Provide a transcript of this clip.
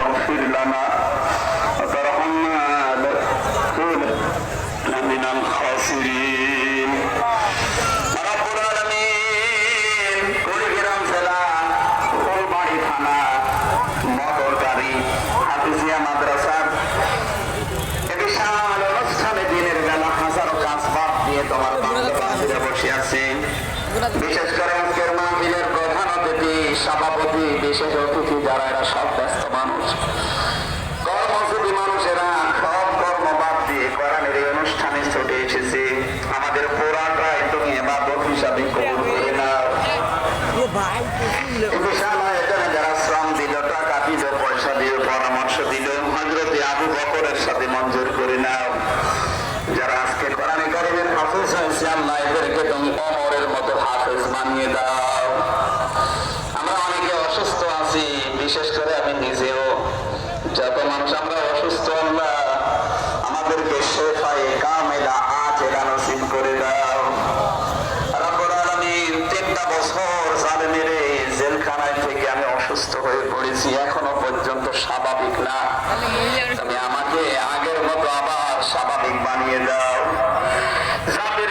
واغفر لنا وترحمنا لنكونن من الخاسرين رب العالمين কুড়িগ্রাম জেলা ফুলবাড়ি থানা মদরগাড়ি হাফিজিয়া মাদ্রাসার বিশাল অনুষ্ঠানে দিনের বেলা হাজারো কাজ বাদ দিয়ে তোমার বাংলা বসে আছে। বিশেষ করে আজকের মাহফিলের প্রধান অতিথি, সভাপতি, বিশেষ অতিথি যারা এরা সব ব্যস্ত মানুষ, কর্মজীবী মানুষেরা সব কর্ম বাদ দিয়ে কোরআনের এই অনুষ্ঠানে ছুটে এসেছে। আমাদের পুরাটাই তুমি ইবাদত হিসাবে কবুল করে নাও। বিশাল আয়োজনে যারা শ্রম দিল, টাকা দিল, পয়সা দিয়ে পরামর্শ দিল, হযরত আবু বকরের সাথে মঞ্জুর করে নাও। যারা আজকে কোরআনে কারীমের হাফেজ হয়েছে, আল্লাহ এদেরকে তুমি ওমরের মতো হাফেজ বানিয়ে দাও। আমরা অনেকে অসুস্থ আছি, বিশেষ করে আমি নিজেও। যত মানুষ আমরা অসুস্থ, আল্লাহ আমাদেরকে শেফায়ে কামেলা আজেলা নসিব করে দাও। রব্বুল আলামিন 3টা বছর জালেমের জেলখানায় থেকে আমি অসুস্থ হয়ে পড়েছি, এখনো পর্যন্ত স্বাভাবিক না। তুমি আমাকে আগের মতো আবার স্বাভাবিক বানিয়ে দাও। যাদের